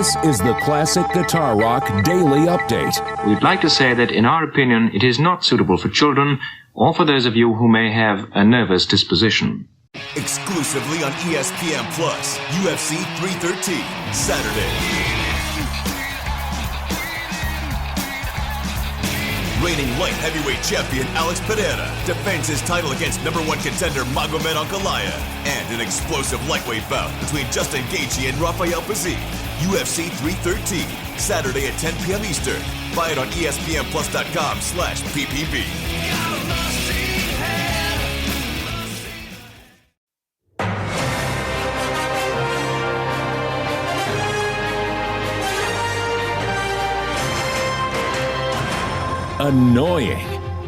This is the Classic Guitar Rock Daily Update. We'd like to say that, in our opinion, it is not suitable for children or for those of you who may have a nervous disposition. Exclusively on ESPN Plus, UFC 313, Saturday. Reigning light heavyweight champion Alex Pereira defends his title against #1 contender Magomed Ankalaev, and an explosive lightweight bout between Justin Gaethje and Rafael Fiziev. UFC 313, Saturday at 10 p.m. Eastern. Buy it on ESPNplus.com/PPV. Annoying.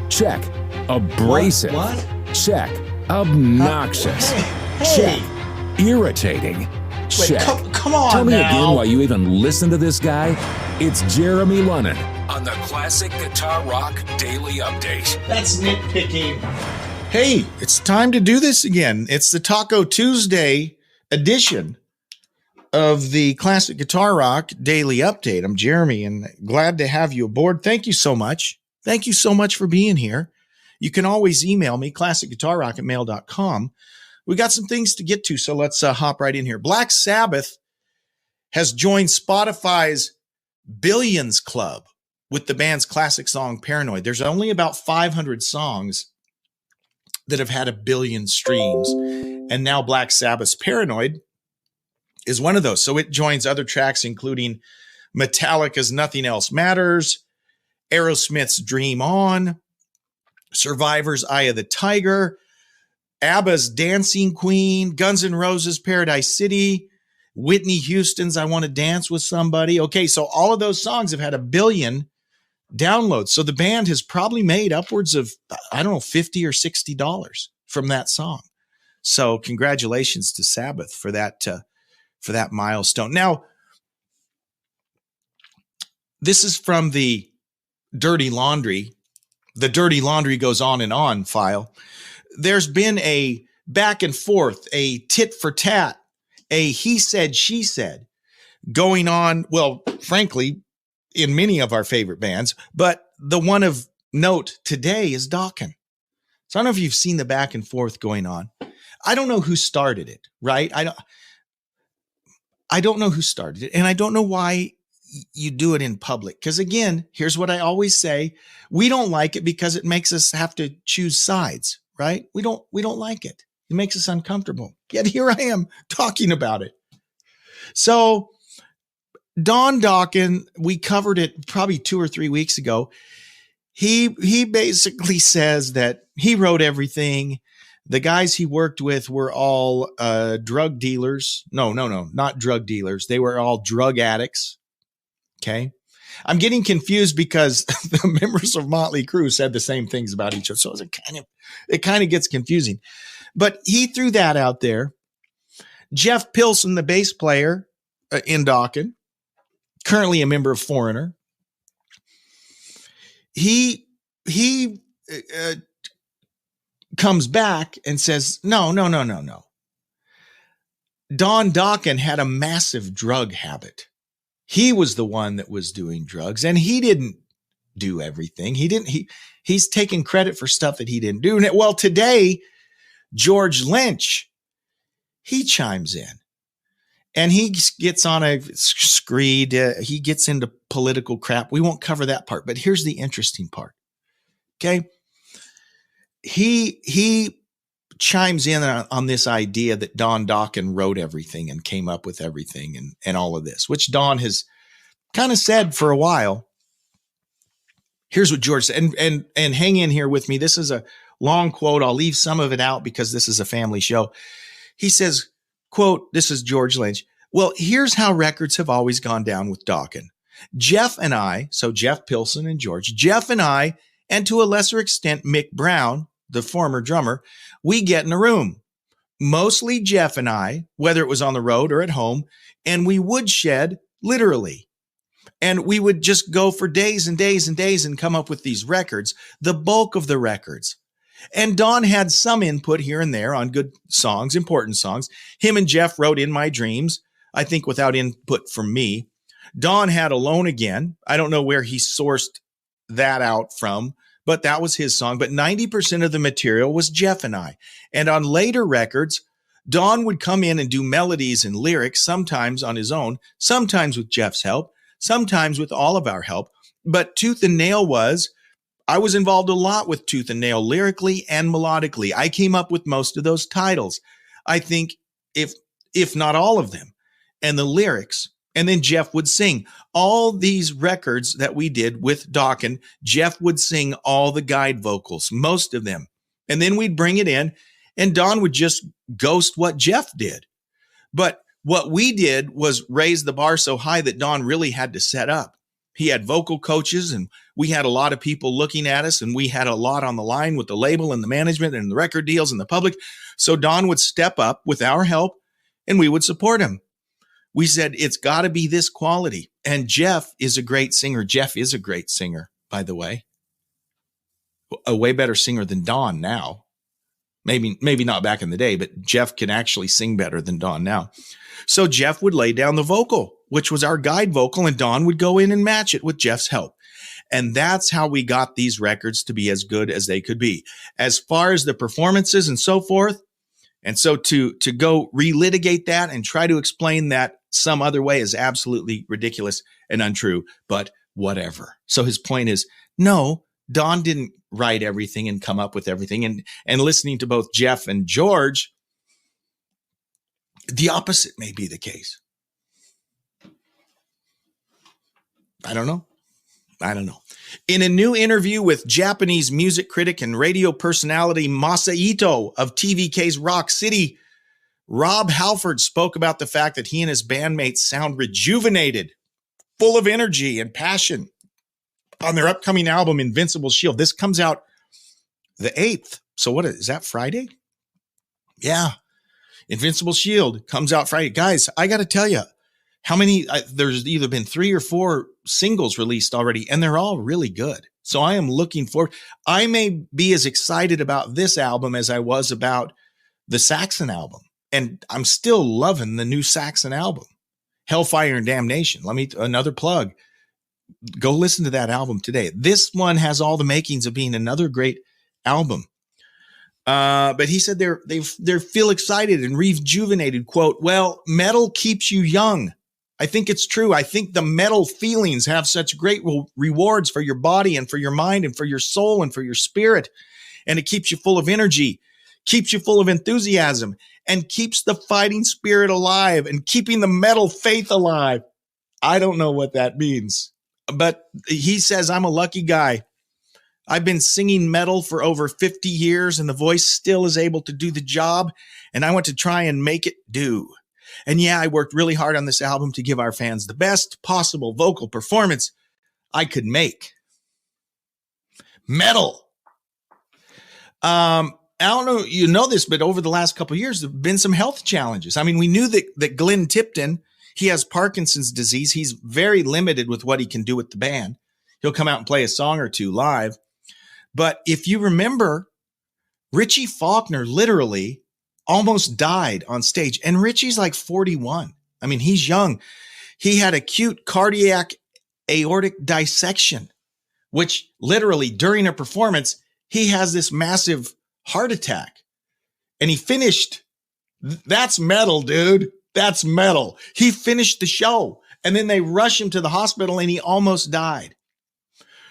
Check. Abrasive. What? Check. Obnoxious. Hey. Check. Irritating. Wait, Check. come on Tell me now. again why you even listen to this guy. It's Jeremy Lunnan on the Classic Guitar Rock Daily Update. That's nitpicking. Hey, it's time to do this again. It's the Taco Tuesday edition of the Classic Guitar Rock Daily Update. I'm Jeremy, and glad to have you aboard. Thank you so much. Thank you so much for being here. You can always email me, classicguitarrock@mail.com. We got some things to get to, so let's hop right in here. Black Sabbath has joined Spotify's Billions Club with the band's classic song Paranoid. There's only about 500 songs that have had 1 billion streams, and now Black Sabbath's Paranoid is one of those. So it joins other tracks, including Metallica's Nothing Else Matters, Aerosmith's Dream On, Survivor's Eye of the Tiger, ABBA's Dancing Queen, Guns N' Roses' Paradise City, Whitney Houston's I Want to Dance with Somebody. Okay, so all of those songs have had 1 billion downloads. So the band has probably made upwards of, I don't know, $50 or $60 from that song. So congratulations to Sabbath for that milestone. Now, this is from the Dirty Laundry. The Dirty Laundry Goes On and On file. There's been a back and forth, a tit for tat, a he said, she said going on, well, frankly, in many of our favorite bands, but the one of note today is Dokken. So I don't know if you've seen the back and forth going on. I don't know who started it, right? I don't know who started it, and I don't know why you do it in public. Because again, here's what I always say. We don't like it because it makes us have to choose sides, right? We don't like it. It makes us uncomfortable. Yet here I am talking about it. So Don Dokken, we covered it probably 2 or 3 weeks ago. He basically says that he wrote everything. The guys he worked with were all drug dealers. No, not drug dealers. They were all drug addicts. Okay. I'm getting confused because the members of Motley Crue said the same things about each other. So it kind of gets confusing. But he threw that out there. Jeff Pilson, the bass player in Dokken, currently a member of Foreigner, he comes back and says, no. Don Dokken had a massive drug habit. He was the one that was doing drugs, and he didn't do everything. He's taking credit for stuff that he didn't do. Well, today, George Lynch, he chimes in and he gets on a screed. He gets into political crap. We won't cover that part, but here's the interesting part. Okay. He chimes in on this idea that Don Dokken wrote everything and came up with everything and all of this, which Don has kind of said for a while. Here's what George said, and hang in here with me. This is a long quote. I'll leave some of it out because this is a family show. He says, quote, this is George Lynch. Well, here's how records have always gone down with Dokken. Jeff and I, so Jeff Pilson and George, Jeff and I, and to a lesser extent, Mick Brown, the former drummer, we get in a room, mostly Jeff and I, whether it was on the road or at home, and we woodshed literally. And we would just go for days and days and days and come up with these records, the bulk of the records. And Don had some input here and there on good songs, important songs. Him and Jeff wrote In My Dreams, I think without input from me. Don had Alone Again. I don't know where he sourced that out from, but that was his song. But 90% of the material was Jeff and I. And on later records, Don would come in and do melodies and lyrics, sometimes on his own, sometimes with Jeff's help, sometimes with all of our help. But Tooth and Nail I was involved a lot with Tooth and Nail lyrically and melodically. I came up with most of those titles. I think if not all of them, and the lyrics. And then Jeff would sing. All these records that we did with Dokken, Jeff would sing all the guide vocals, most of them. And then we'd bring it in, and Don would just ghost what Jeff did. But what we did was raise the bar so high that Don really had to set up. He had vocal coaches, and we had a lot of people looking at us, and we had a lot on the line with the label and the management and the record deals and the public. So Don would step up with our help, and we would support him. We said, it's got to be this quality. And Jeff is a great singer. Jeff is a great singer, by the way. A way better singer than Don now. Maybe not back in the day, but Jeff can actually sing better than Don now. So Jeff would lay down the vocal, which was our guide vocal, and Don would go in and match it with Jeff's help. And that's how we got these records to be as good as they could be. As far as the performances and so forth, and so to go relitigate that and try to explain that some other way is absolutely ridiculous and untrue, but whatever. So his point is, no, Don didn't write everything and come up with everything. And listening to both Jeff and George, the opposite may be the case. I don't know. In a new interview with Japanese music critic and radio personality Masa Ito of TVK's Rock City, Rob Halford spoke about the fact that he and his bandmates sound rejuvenated, full of energy and passion on their upcoming album, Invincible Shield. This comes out the 8th. So what is that, Friday? Yeah. Invincible Shield comes out Friday. Guys, I got to tell you, how many, there's either been 3 or 4 singles released already, and they're all really good. So I am looking forward. I may be as excited about this album as I was about the Saxon album. And I'm still loving the new Saxon album, Hellfire and Damnation. Another plug. Go listen to that album today. This one has all the makings of being another great album. But he said they feel excited and rejuvenated. Quote, well, metal keeps you young. I think it's true. I think the metal feelings have such great rewards for your body and for your mind and for your soul and for your spirit. And it keeps you full of energy, keeps you full of enthusiasm, and keeps the fighting spirit alive and keeping the metal faith alive. I don't know what that means, but he says, I'm a lucky guy. I've been singing metal for over 50 years and the voice still is able to do the job. And I want to try and make it do. And yeah, I worked really hard on this album to give our fans the best possible vocal performance I could make. Metal. I don't know, you know this, but over the last couple of years, there have been some health challenges. I mean, we knew that Glenn Tipton, he has Parkinson's disease. He's very limited with what he can do with the band. He'll come out and play a song or two live. But if you remember, Richie Faulkner literally almost died on stage. And Richie's like 41. I mean, he's young. He had acute cardiac aortic dissection, which literally during a performance, he has this massive heart attack. And he finished. That's metal, dude. That's metal. He finished the show. And then they rush him to the hospital and he almost died.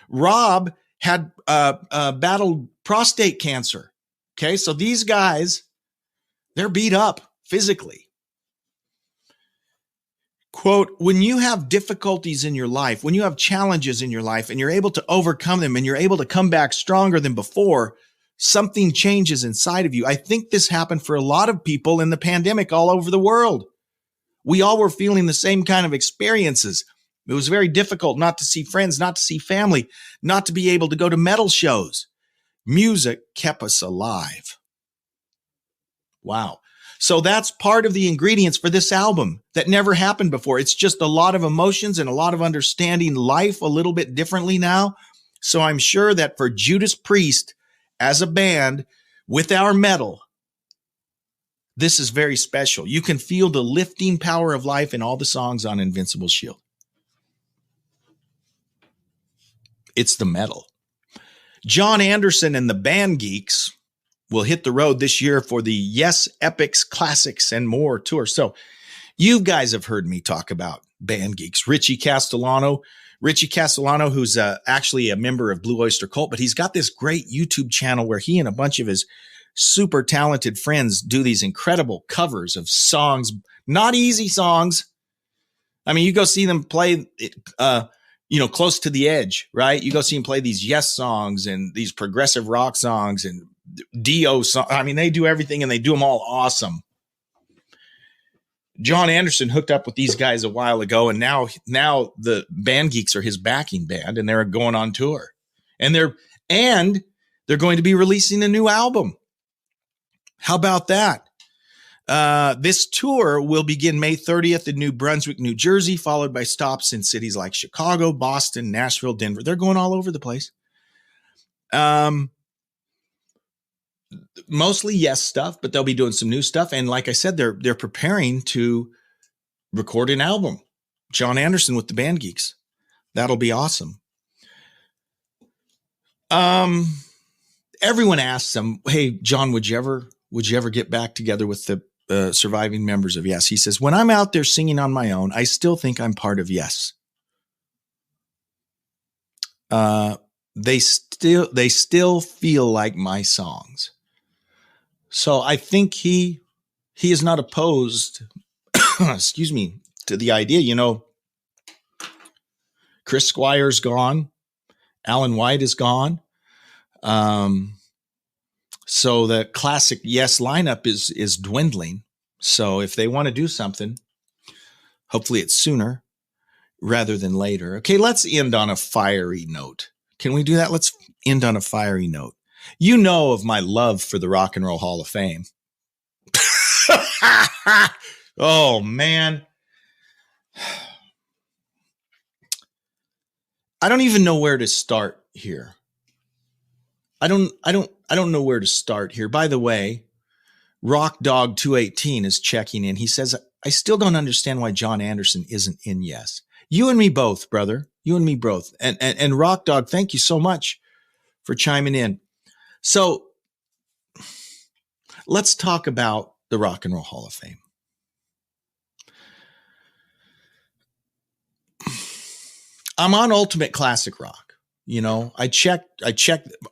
Rob had battled prostate cancer. Okay, so these guys, they're beat up physically. Quote, when you have difficulties in your life, when you have challenges in your life and you're able to overcome them and you're able to come back stronger than before, something changes inside of you. I think this happened for a lot of people in the pandemic all over the world. We all were feeling the same kind of experiences. It was very difficult not to see friends, not to see family, not to be able to go to metal shows. Music kept us alive. Wow. So that's part of the ingredients for this album that never happened before. It's just a lot of emotions and a lot of understanding life a little bit differently now. So I'm sure that for Judas Priest as a band with our metal, this is very special. You can feel the lifting power of life in all the songs on Invincible Shield. It's the metal. John Anderson and the Band Geeks will hit the road this year for the Yes Epics Classics and More tour. So you guys have heard me talk about Band Geeks. Richie Castellano, who's actually a member of Blue Oyster Cult, but he's got this great YouTube channel where he and a bunch of his super talented friends do these incredible covers of songs, not easy songs. I mean, you go see them play, Close to the Edge, right? You go see them play these Yes songs and these progressive rock songs and Dio songs. I mean, they do everything and they do them all awesome. John Anderson hooked up with these guys a while ago, and now the Band Geeks are his backing band, and they're going on tour, and they're going to be releasing a new album. How about that? This tour will begin May 30th in New Brunswick, New Jersey, followed by stops in cities like Chicago, Boston, Nashville, Denver. They're going all over the place. Mostly Yes stuff, but they'll be doing some new stuff. And like I said, they're preparing to record an album. John Anderson with the Band Geeks. That'll be awesome. Everyone asks him, "Hey, John, would you ever get back together with the surviving members of Yes?" He says, "When I'm out there singing on my own, I still think I'm part of Yes. They still feel like my songs." So I think he is not opposed, excuse me, to the idea. Chris Squire's gone. Alan White is gone. So the classic Yes lineup is dwindling. So if they want to do something, hopefully it's sooner rather than later. Okay, let's end on a fiery note. Can we do that? Let's end on a fiery note. You know of my love for the Rock and Roll Hall of Fame. Oh, man. I don't even know where to start here. I don't know where to start here. By the way, Rock Dog 218 is checking in. He says, "I still don't understand why John Anderson isn't in Yes." You and me both, brother. You and me both. And Rock Dog, thank you so much for chiming in. So let's talk about the Rock and Roll Hall of Fame. I'm on Ultimate Classic Rock. I checked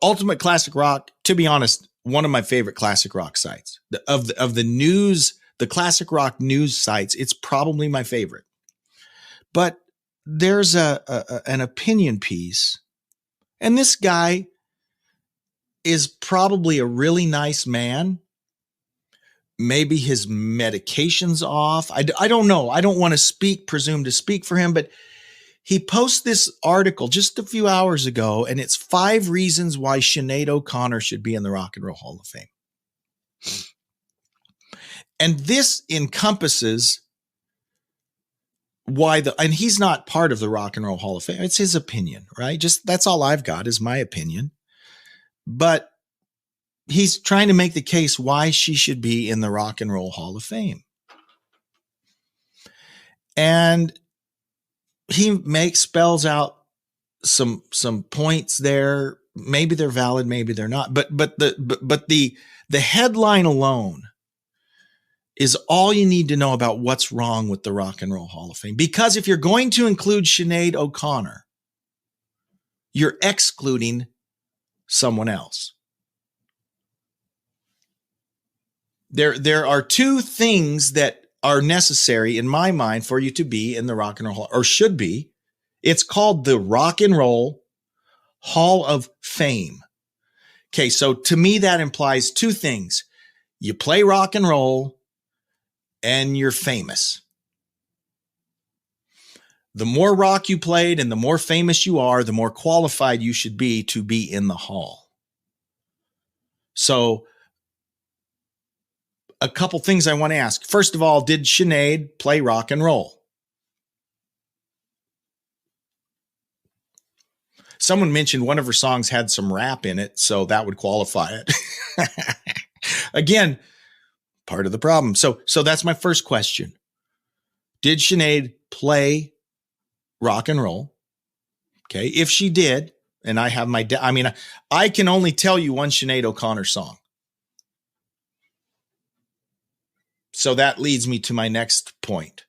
Ultimate Classic Rock. To be honest, one of my favorite classic rock sites of the news, the classic rock news sites. It's probably my favorite. But there's an opinion piece, and this guy is probably a really nice man. Maybe his medication's off. I don't know. I don't want to presume to speak for him, but he posted this article just a few hours ago, and it's 5 reasons why Sinead O'Connor should be in the Rock and Roll Hall of Fame. And this encompasses and he's not part of the Rock and Roll Hall of Fame. It's his opinion, right? Just that's all I've got is my opinion. But he's trying to make the case why she should be in the Rock and Roll Hall of Fame. And he spells out some points there. Maybe they're valid, maybe they're not. But the headline alone is all you need to know about what's wrong with the Rock and Roll Hall of Fame. Because if you're going to include Sinead O'Connor, you're excluding someone else. There are 2 things that are necessary in my mind for you to be in the Rock and Roll Hall, or should be. It's called the Rock and Roll Hall of Fame. Okay, so to me that implies 2 things. You play rock and roll and you're famous. The more rock you played and the more famous you are, the more qualified you should be to be in the hall. So a couple things I want to ask. First of all, did Sinead play rock and roll? Someone mentioned one of her songs had some rap in it, so that would qualify it. Again, part of the problem. So that's my first question. Did Sinead play rock and roll? Okay. If she did, and I have my, I can only tell you one Sinead O'Connor song. So that leads me to my next point.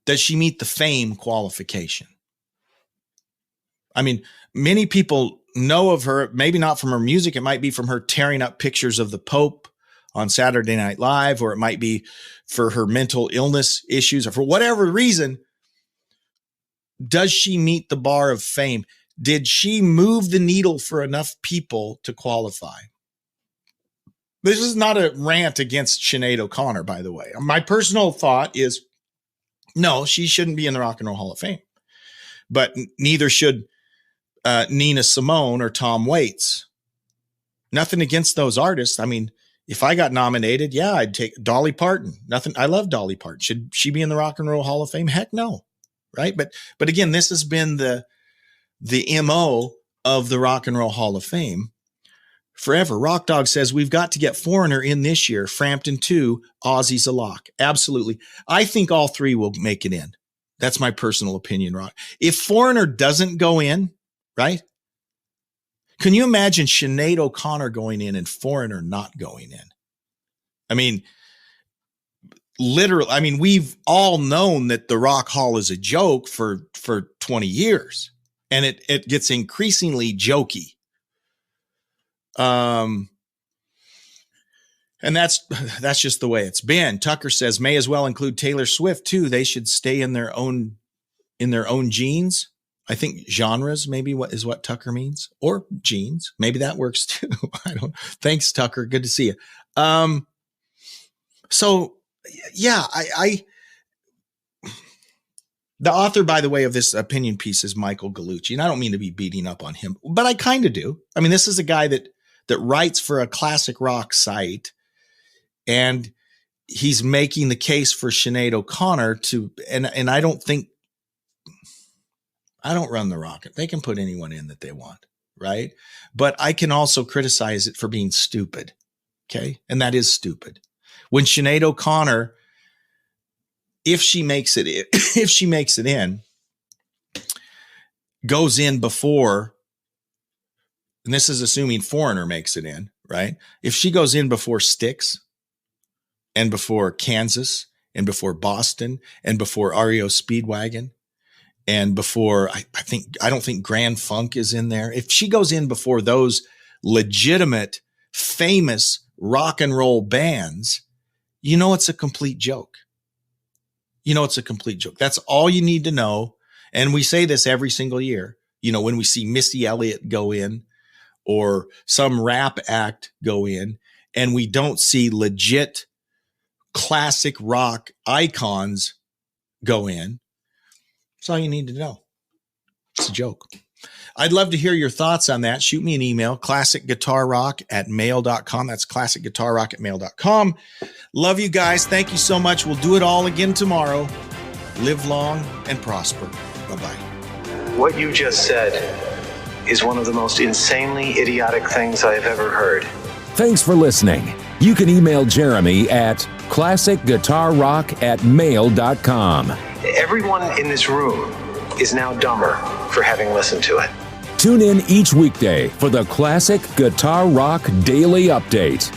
Does she meet the fame qualification? I mean, many people know of her, maybe not from her music. It might be from her tearing up pictures of the Pope on Saturday Night Live, or it might be for her mental illness issues, or for whatever reason. Does she meet the bar of fame? Did she move the needle for enough people to qualify? This is not a rant against Sinead O'Connor, by the way. My personal thought is, no, she shouldn't be in the Rock and Roll Hall of Fame. But neither should Nina Simone or Tom Waits. Nothing against those artists. I mean, if I got nominated, yeah, I'd take Dolly Parton. Nothing. I love Dolly Parton. Should she be in the Rock and Roll Hall of Fame? Heck no. Right. But again, this has been the MO of the Rock and Roll Hall of Fame forever. Rock Dog says we've got to get Foreigner in this year. Frampton 2, Ozzy's a lock. Absolutely. I think all three will make it in. That's my personal opinion, Rock. If Foreigner doesn't go in, right? Can you imagine Sinead O'Connor going in and Foreigner not going in? I mean, literally, I mean, we've all known that the Rock Hall is a joke for 20 years, and it gets increasingly jokey. And that's just the way it's been. Tucker says may as well include Taylor Swift too. They should stay in their own genes. I think genres maybe what Tucker means, or genes. Maybe that works too. I don't. Thanks, Tucker. Good to see you. So yeah, the author, by the way, of this opinion piece is Michael Gallucci, and I don't mean to be beating up on him, but I kind of do. I mean, this is a guy that writes for a classic rock site, and he's making the case for Sinead O'Connor and I don't run the Rocket. They can put anyone in that they want, right? But I can also criticize it for being stupid, okay? And that is stupid. When Sinead O'Connor, if she makes it in, goes in before, and this is assuming Foreigner makes it in, right? If she goes in before Styx and before Kansas and before Boston and before REO Speedwagon and before, I don't think Grand Funk is in there. If she goes in before those legitimate, famous rock and roll bands, you know it's a complete joke. You know it's a complete joke. That's all you need to know. And we say this every single year. You know, when we see Missy Elliott go in or some rap act go in, and we don't see legit classic rock icons go in, that's all you need to know. It's a joke. I'd love to hear your thoughts on that. Shoot me an email, classicguitarrock@mail.com. That's classicguitarrock@mail.com. Love you guys. Thank you so much. We'll do it all again tomorrow. Live long and prosper. Bye-bye. What you just said is one of the most insanely idiotic things I have ever heard. Thanks for listening. You can email Jeremy at classicguitarrock@mail.com. Everyone in this room is now dumber for having listened to it. Tune in each weekday for the Classic Guitar Rock Daily Update.